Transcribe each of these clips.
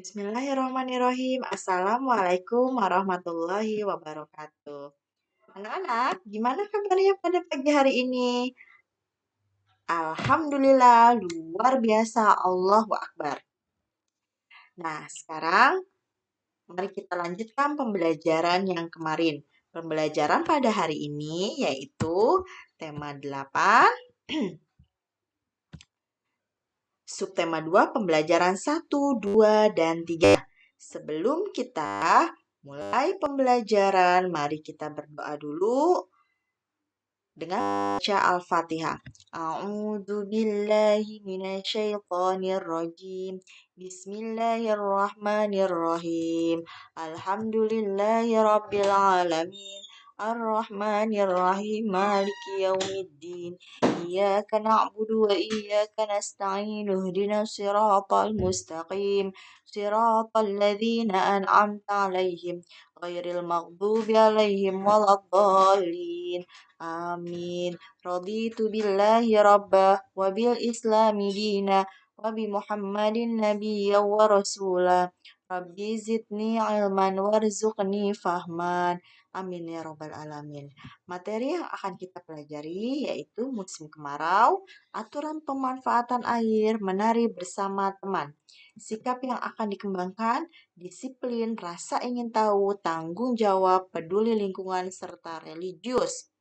Bismillahirrahmanirrahim. Assalamualaikum warahmatullahi wabarakatuh. Anak-anak, gimana kabarnya pada pagi hari ini? Alhamdulillah, luar biasa. Allahu Akbar. Nah, sekarang mari kita lanjutkan pembelajaran yang kemarin. Pembelajaran pada hari ini yaitu tema 8, subtema 2, pembelajaran 1, 2, dan 3. Sebelum kita mulai pembelajaran, mari kita berdoa dulu dengan baca Al-Fatihah. A'udzu billahi minasyaitonir rajim. Bismillahirrahmanirrahim. Alhamdulillahi rabbil alamin. Ar-Rahmanir-Rahim. Maliki yaumiddin. Iyyaka na'budu wa iyyaka nasta'in. Ihdinas siratal mustaqim. Siratal ladzina an'amta 'alaihim ghairil maghdubi 'alaihim waladdallin. Amin. Raditu billahi rabbah wa bil islami dina wa bi Muhammadin nabiyya wa rasula. Rabbi zidni ilman warzuqni fahman. Amin ya rabbal alamin. Materi yang akan kita pelajari yaitu musim kemarau, aturan pemanfaatan air, menari bersama teman. Sikap yang akan dikembangkan, disiplin, rasa ingin tahu, tanggung jawab, peduli lingkungan, serta religius.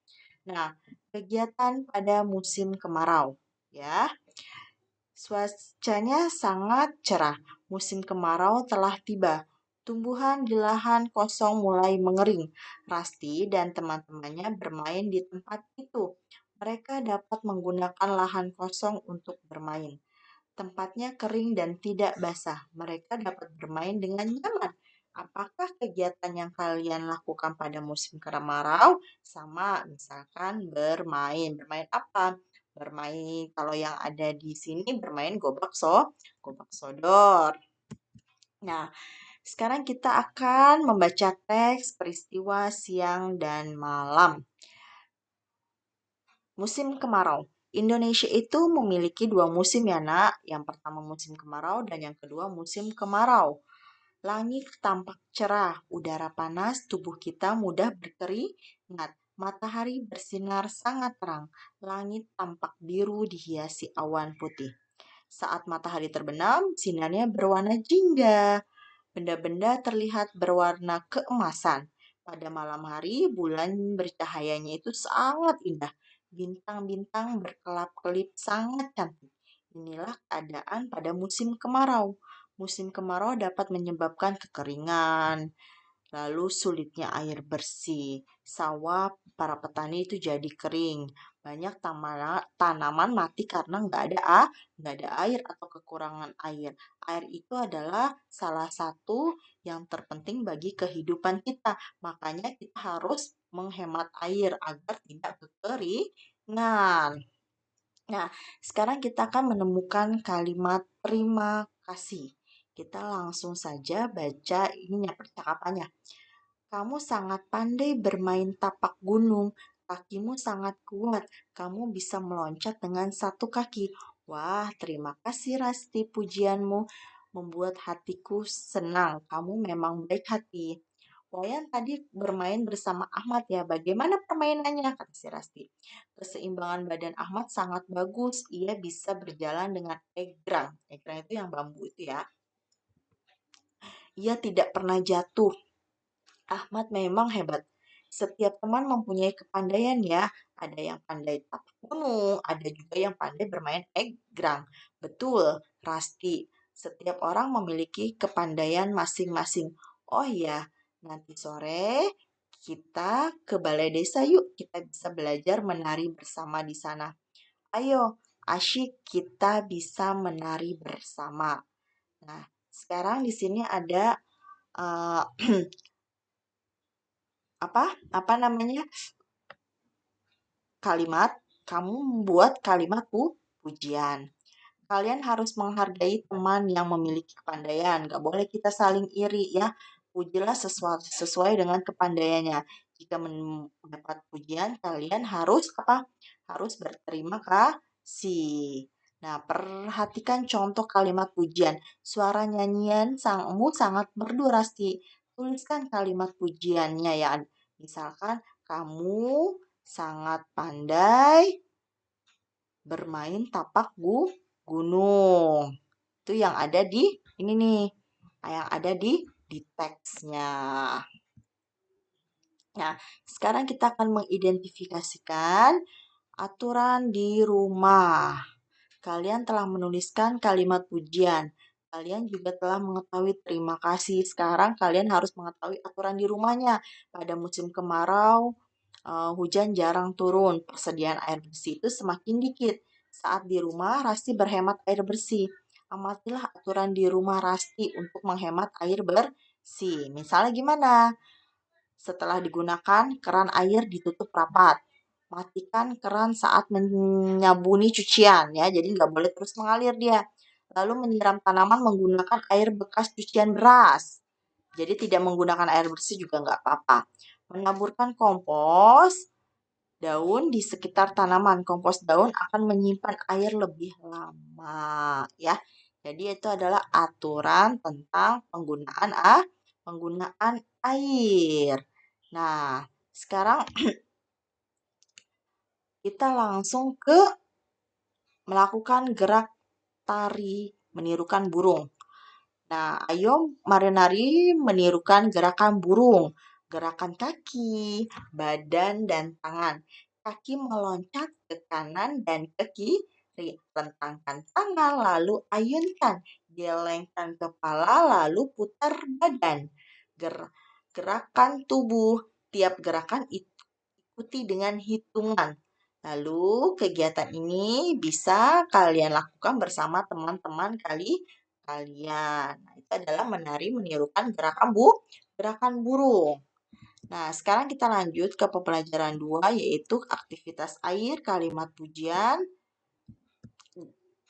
Nah, kegiatan pada musim kemarau, ya. Cuacanya sangat cerah. Musim kemarau telah tiba. Tumbuhan di lahan kosong mulai mengering. Rasti dan teman-temannya bermain di tempat itu. Mereka dapat menggunakan lahan kosong untuk bermain. Tempatnya kering dan tidak basah. Mereka dapat bermain dengan nyaman. Apakah kegiatan yang kalian lakukan pada musim kemarau? Sama, misalkan bermain. Bermain apa? Bermain, kalau yang ada di sini bermain gobak sodor. Nah, sekarang kita akan membaca teks peristiwa siang dan malam. Musim kemarau. Indonesia itu memiliki dua musim ya nak. Yang pertama musim kemarau dan yang kedua musim kemarau. Langit tampak cerah, udara panas, tubuh kita mudah berkeringat. Matahari bersinar sangat terang. Langit tampak biru dihiasi awan putih. Saat matahari terbenam, sinarnya berwarna jingga. Benda-benda terlihat berwarna keemasan. Pada malam hari, bulan bercahayanya itu sangat indah. Bintang-bintang berkelap-kelip sangat cantik. Inilah keadaan pada musim kemarau. Musim kemarau dapat menyebabkan kekeringan, lalu sulitnya air bersih. Sawah para petani itu jadi kering. Banyak tanaman mati karena nggak ada air atau kekurangan air. Air itu adalah salah satu yang terpenting bagi kehidupan kita. Makanya kita harus menghemat air agar tidak kekeringan. Nah, sekarang kita akan menemukan kalimat terima kasih. Kita langsung saja baca ininya percakapannya. Kamu sangat pandai bermain tapak gunung. Kakimu sangat kuat. Kamu bisa meloncat dengan satu kaki. Wah, terima kasih Rasti, pujianmu membuat hatiku senang. Kamu memang baik hati. Wayan tadi bermain bersama Ahmad ya. Bagaimana permainannya? Kata si Rasti. Keseimbangan badan Ahmad sangat bagus. Ia bisa berjalan dengan egrang. Egrang itu yang bambu itu ya. Ia tidak pernah jatuh. Ahmad memang hebat. Setiap teman mempunyai kepandaian ya. Ada yang pandai tapak gunung, ada juga yang pandai bermain egrang. Betul, Rasti. Setiap orang memiliki kepandaian masing-masing. Oh iya, nanti sore kita ke balai desa yuk. Kita bisa belajar menari bersama di sana. Ayo, asyik kita bisa menari bersama. Nah, sekarang di sini ada uh, apa namanya kalimat. Kamu membuat kalimat pujian. Kalian harus menghargai teman yang memiliki kepandaian. Gak boleh kita saling iri ya. Pujilah sesuai dengan kepandaiannya. Jika mendapat pujian, kalian harus apa? Harus berterima kasih. Nah, perhatikan contoh kalimat pujian. Suara nyanyian sangmu sangat merdu, Rasti. Tuliskan kalimat pujiannya ya. Misalkan, kamu sangat pandai bermain tapak gunung. Itu yang ada di ini nih. Yang ada di teksnya. Nah, sekarang kita akan mengidentifikasikan aturan di rumah. Kalian telah menuliskan kalimat pujian. Kalian juga telah mengetahui terima kasih. Sekarang kalian harus mengetahui aturan di rumahnya. Pada musim kemarau, hujan jarang turun. Persediaan air bersih itu semakin dikit. Saat di rumah, Rasti berhemat air bersih. Amatilah aturan di rumah Rasti untuk menghemat air bersih. Misalnya gimana? Setelah digunakan, keran air ditutup rapat. Matikan keran saat menyabuni cucian ya, jadi nggak boleh terus mengalir dia. Lalu menyiram tanaman menggunakan air bekas cucian beras. Jadi tidak menggunakan air bersih juga nggak apa-apa. Menaburkan kompos daun di sekitar tanaman. Kompos daun akan menyimpan air lebih lama ya. Jadi itu adalah aturan tentang penggunaan air. Nah, sekarang kita langsung ke melakukan gerak tari menirukan burung. Nah, ayo menari menirukan gerakan burung. Gerakan kaki, badan, dan tangan. Kaki meloncat ke kanan dan ke kiri. Rentangkan tangan, lalu ayunkan. Gelengkan kepala, lalu putar badan. Gerakan tubuh. Tiap gerakan ikuti dengan hitungan. Lalu kegiatan ini bisa kalian lakukan bersama teman-teman kalian. Nah, itu adalah menari menirukan gerakan burung. Nah, sekarang kita lanjut ke pembelajaran 2 yaitu aktivitas air, kalimat pujian,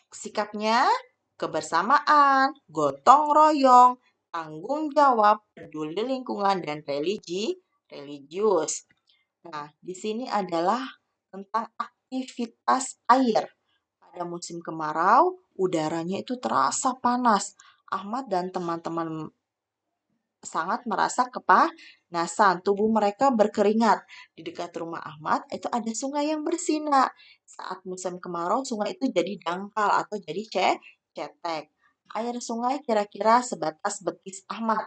sikapnya, kebersamaan, gotong royong, tanggung jawab, peduli lingkungan, dan religius. Nah, di sini adalah tentang aktivitas air. Pada musim kemarau, udaranya itu terasa panas. Ahmad dan teman-teman sangat merasa kepanasan. Tubuh mereka berkeringat. Di dekat rumah Ahmad itu ada sungai yang bersinar. Saat musim kemarau, sungai itu jadi dangkal atau jadi cetek. Air sungai kira-kira sebatas betis Ahmad.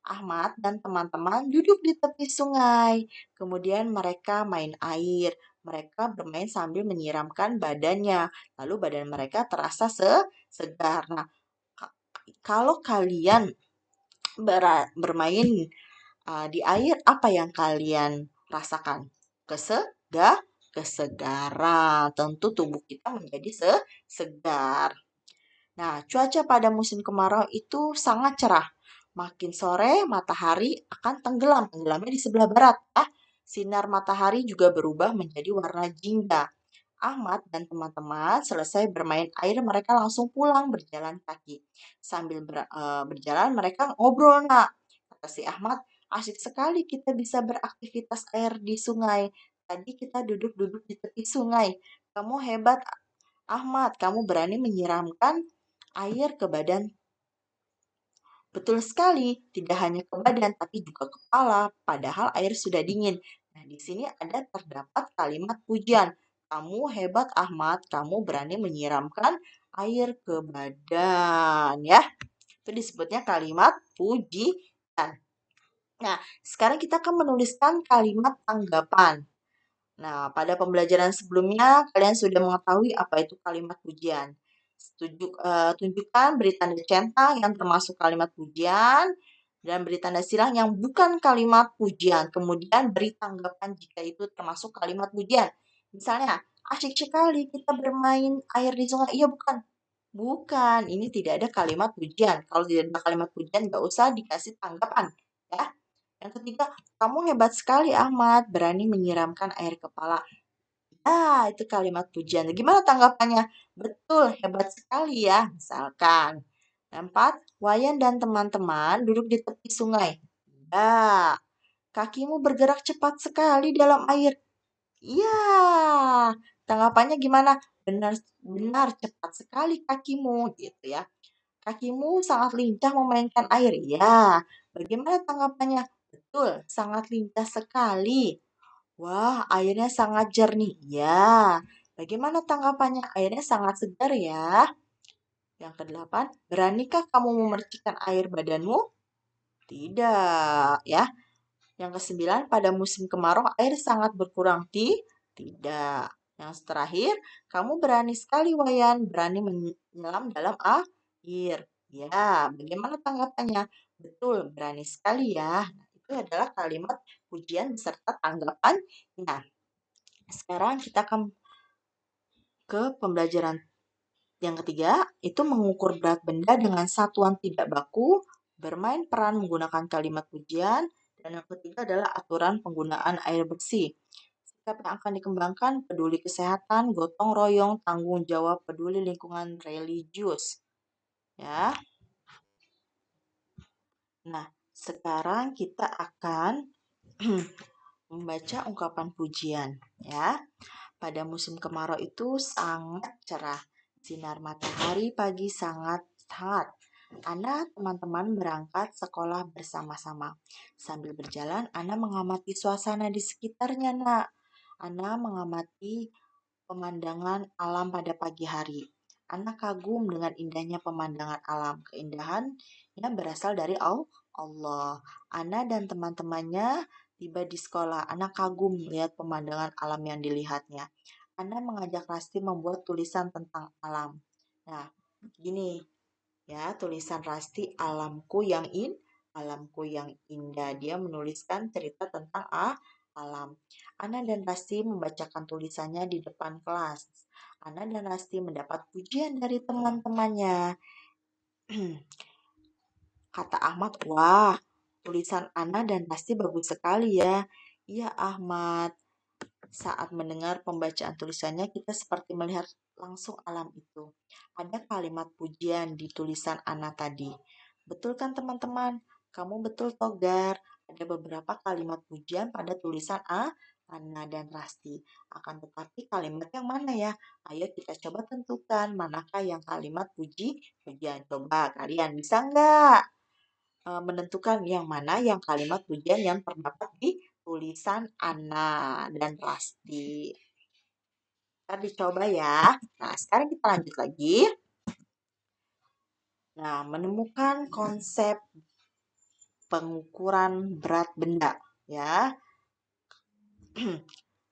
Ahmad dan teman-teman duduk di tepi sungai. Kemudian mereka main air. Mereka bermain sambil menyiramkan badannya. Lalu badan mereka terasa segar. Nah, kalau kalian bermain di air, apa yang kalian rasakan? Kesegaran. Tentu tubuh kita menjadi segar. Nah, cuaca pada musim kemarau itu sangat cerah. Makin sore, matahari akan tenggelam. Tenggelamnya di sebelah barat. Sinar matahari juga berubah menjadi warna jingga. Ahmad dan teman-teman selesai bermain air, mereka langsung pulang berjalan kaki. Sambil berjalan, mereka ngobrol, nak. Kata si Ahmad, asik sekali kita bisa beraktivitas air di sungai. Tadi kita duduk-duduk di tepi sungai. Kamu hebat, Ahmad. Kamu berani menyiramkan air ke badan. Betul sekali, tidak hanya ke badan, tapi juga kepala, padahal air sudah dingin. Nah, di sini terdapat kalimat pujian. Kamu hebat, Ahmad. Kamu berani menyiramkan air ke badan, ya. Itu disebutnya kalimat pujian. Nah, sekarang kita akan menuliskan kalimat tanggapan. Nah, pada pembelajaran sebelumnya, kalian sudah mengetahui apa itu kalimat pujian. Tunjukkan beri tanda centang yang termasuk kalimat pujian dan beri tanda silang yang bukan kalimat pujian. Kemudian beri tanggapan jika itu termasuk kalimat pujian. Misalnya, asyik sekali kita bermain air di sungai. Iya, bukan. Bukan, ini tidak ada kalimat pujian. Kalau tidak ada kalimat pujian, nggak usah dikasih tanggapan. Ya. Yang ketiga, kamu hebat sekali Ahmad, berani menyiramkan air kepala. Itu kalimat pujian. Gimana tanggapannya? Betul, hebat sekali ya, misalkan. Empat, Wayan dan teman-teman duduk di tepi sungai. Ya, kakimu bergerak cepat sekali dalam air. Ya, Tanggapannya gimana? Benar, benar, cepat sekali kakimu, gitu ya. Kakimu sangat lincah memainkan air. Ya, bagaimana tanggapannya? Betul, sangat lincah sekali. Wah, airnya sangat jernih. Ya, bagaimana tanggapannya? Airnya sangat segar ya. Yang kedelapan, beranikah kamu memercikan air badanmu? Tidak, ya. Yang kesembilan, pada musim kemarau air sangat berkurang. Tidak. Yang terakhir, kamu berani sekali, Wayan, berani menyelam dalam air. Ya, bagaimana tanggapannya? Betul, berani sekali ya. Nah, itu adalah kalimat pujian beserta tanggapannya. Sekarang kita akan ke pembelajaran yang ketiga, itu mengukur berat benda dengan satuan tidak baku, bermain peran menggunakan kalimat pujian, dan yang ketiga adalah aturan penggunaan air bersih. Sikap yang akan dikembangkan, peduli kesehatan, gotong royong, tanggung jawab, peduli lingkungan, religius. Ya. Nah, sekarang kita akan membaca ungkapan pujian, ya. Pada musim kemarau itu sangat cerah. Sinar matahari pagi sangat hangat. Ana teman-teman berangkat sekolah bersama-sama. Sambil berjalan, Ana mengamati suasana di sekitarnya, Nak. Ana mengamati pemandangan alam pada pagi hari. Ana kagum dengan indahnya pemandangan alam. Keindahannya berasal dari Allah. Ana dan teman-temannya tiba di sekolah. Ana kagum melihat pemandangan alam yang dilihatnya. Ana mengajak Rasti membuat tulisan tentang alam. Nah, gini ya, tulisan Rasti, alamku yang indah. Dia menuliskan cerita tentang alam. Ana dan Rasti membacakan tulisannya di depan kelas. Ana dan Rasti mendapat pujian dari teman-temannya. Kata Ahmad, wah, tulisan Ana dan Rasti bagus sekali ya. Iya Ahmad, saat mendengar pembacaan tulisannya, kita seperti melihat langsung alam itu. Ada kalimat pujian di tulisan Ana tadi. Betul kan teman-teman? Kamu betul Togar. Ada beberapa kalimat pujian pada tulisan Ana dan Rasti. Akan tetapi kalimat yang mana ya? Ayo kita coba tentukan manakah yang kalimat pujian. Coba kalian bisa nggak menentukan yang mana yang kalimat pujian yang terdapat di tulisan Ana dan Rasti. Kita dicoba ya. Nah, sekarang kita lanjut lagi. Nah, menemukan konsep pengukuran berat benda ya.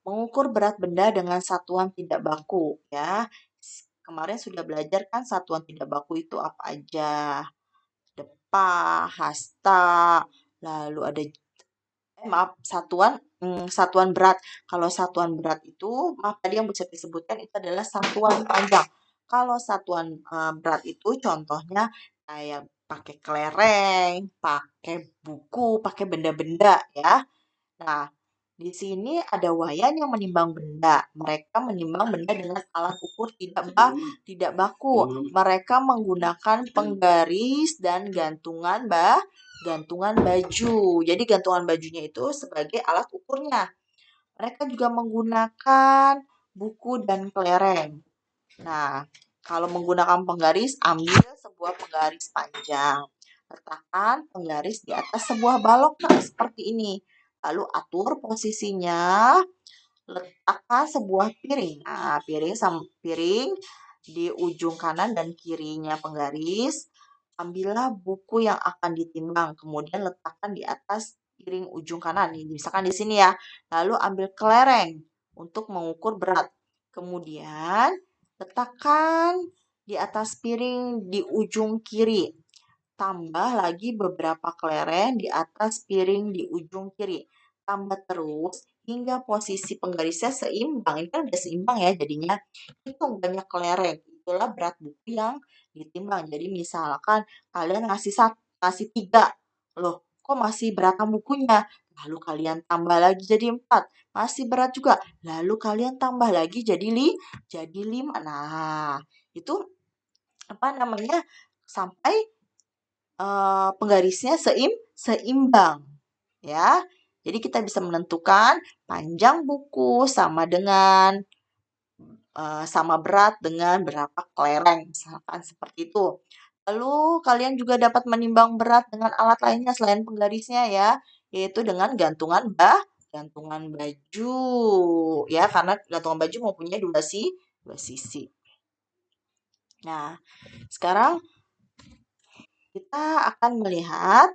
Mengukur berat benda dengan satuan tidak baku ya. Kemarin sudah belajar kan satuan tidak baku itu apa aja. Depa, hasta, lalu ada satuan berat. Kalau satuan berat itu, maaf tadi yang bisa disebutkan itu adalah satuan panjang. Kalau satuan berat itu contohnya kayak pakai kelereng, pakai buku, pakai benda-benda ya. Nah, di sini ada Wayan yang menimbang benda. Mereka menimbang benda dengan alat ukur tidak baku. Mereka menggunakan penggaris dan gantungan baju. Jadi gantungan bajunya itu sebagai alat ukurnya. Mereka juga menggunakan buku dan kelereng. Nah, kalau menggunakan penggaris, ambil sebuah penggaris panjang. Letakkan penggaris di atas sebuah balok seperti ini. Lalu atur posisinya, letakkan sebuah piring. Nah, piring di ujung kanan dan kirinya penggaris. Ambillah buku yang akan ditimbang, kemudian letakkan di atas piring ujung kanan. Misalkan di sini ya. Lalu ambil kelereng untuk mengukur berat. Kemudian letakkan di atas piring di ujung kiri. Tambah lagi beberapa kelereng di atas piring di ujung kiri. Tambah terus hingga posisi penggarisnya seimbang. Ini kan udah seimbang ya jadinya. Hitung banyak kelereng. Itulah berat buku yang ditimbang. Jadi misalkan kalian ngasih 3. Loh, kok masih beratan bukunya? Lalu kalian tambah lagi jadi 4. Masih berat juga. Lalu kalian tambah lagi jadi 5. Nah, itu apa namanya? Sampai penggarisnya seimbang ya. Jadi kita bisa menentukan panjang buku sama dengan sama berat dengan berapa kelereng, misalkan seperti itu. Lalu kalian juga dapat menimbang berat dengan alat lainnya selain penggarisnya ya, yaitu dengan gantungan baju ya, karena gantungan baju mempunyai dua sisi. Nah, sekarang kita akan melihat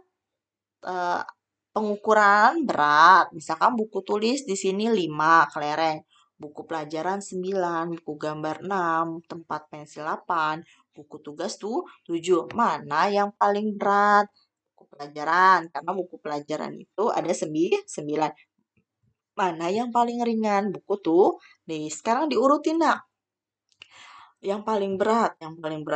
eh, pengukuran berat. Misalkan buku tulis di sini 5 kelereng, buku pelajaran 9, buku gambar 6, tempat pensil 8, buku tugas tuh 7. Mana yang paling berat? Buku pelajaran, karena buku pelajaran itu ada 9. Mana yang paling ringan? Buku tuh. Nih, sekarang diurutin, Nak. Yang paling berat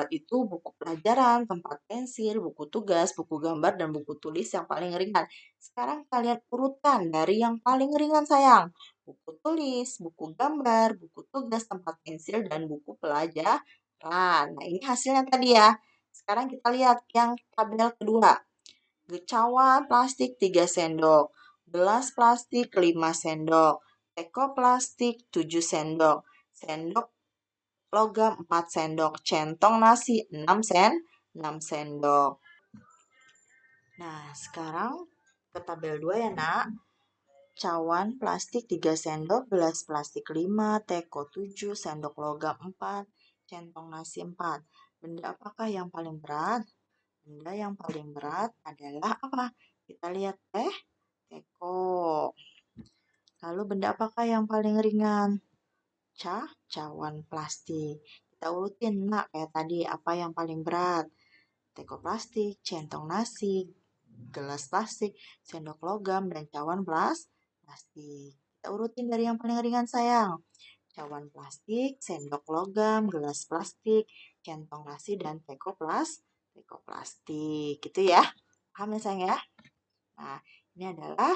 itu buku pelajaran, tempat pensil, buku tugas, buku gambar, dan buku tulis yang paling ringan. Sekarang kalian urutkan dari yang paling ringan sayang. Buku tulis, buku gambar, buku tugas, tempat pensil, dan buku pelajaran. Nah, ini hasilnya tadi ya. Sekarang kita lihat yang tabel kedua. Cawan plastik 3 sendok, gelas plastik 5 sendok, teko plastik 7 sendok, sendok logam 4 sendok, centong nasi 6 sendok. Nah, sekarang ke tabel 2 ya, Nak. Cawan plastik 3 sendok, gelas plastik 5, teko 7, sendok logam 4, centong nasi 4. Benda apakah yang paling berat? Benda yang paling berat adalah apa? Kita lihat teko. Lalu benda apakah yang paling ringan? Cawan plastik. Kita urutin, Nak, kayak tadi apa yang paling berat? Teko plastik, centong nasi, gelas plastik, sendok logam, dan cawan plastik. Kita urutin dari yang paling ringan sayang. Cawan plastik, sendok logam, gelas plastik, centong nasi, dan teko plastik. Gitu ya. Paham ya sayang ya? Nah, ini adalah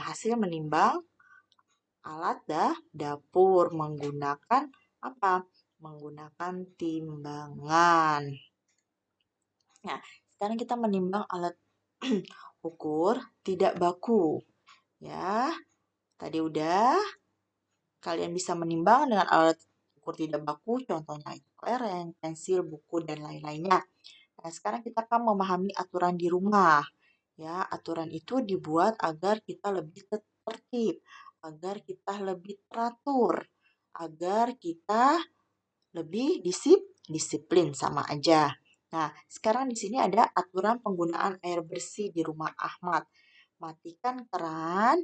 hasil menimbang alat dapur menggunakan apa? Menggunakan timbangan. Nah, sekarang kita menimbang alat ukur tidak baku. Ya, tadi udah. Kalian bisa menimbang dengan alat ukur tidak baku, contohnya itu kelereng, pensil, buku, dan lain-lainnya. Nah, sekarang kita akan memahami aturan di rumah. Ya, aturan itu dibuat agar kita lebih tertib, agar kita lebih teratur, agar kita lebih disiplin sama aja. Nah, sekarang di sini ada aturan penggunaan air bersih di rumah Ahmad. Matikan keran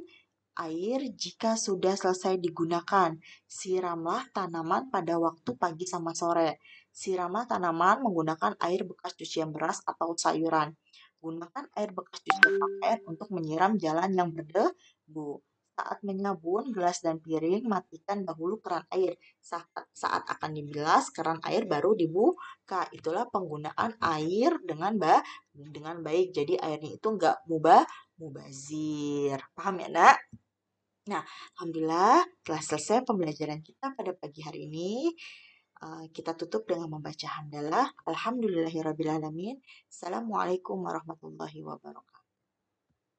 air jika sudah selesai digunakan. Siramlah tanaman pada waktu pagi sama sore. Siramlah tanaman menggunakan air bekas cucian beras atau sayuran. Gunakan air bekas cucian pakaian untuk menyiram jalan yang berdebu. Saat menyabun gelas dan piring, matikan dahulu keran air. Saat akan dibilas, keran air baru dibuka. Itulah penggunaan air dengan baik. Jadi airnya itu nggak mubazir. Paham ya, Nak? Nah, alhamdulillah telah selesai pembelajaran kita pada pagi hari ini. Kita tutup dengan membaca hamdalah. Alhamdulillahirrabbilalamin. Assalamualaikum warahmatullahi wabarakatuh.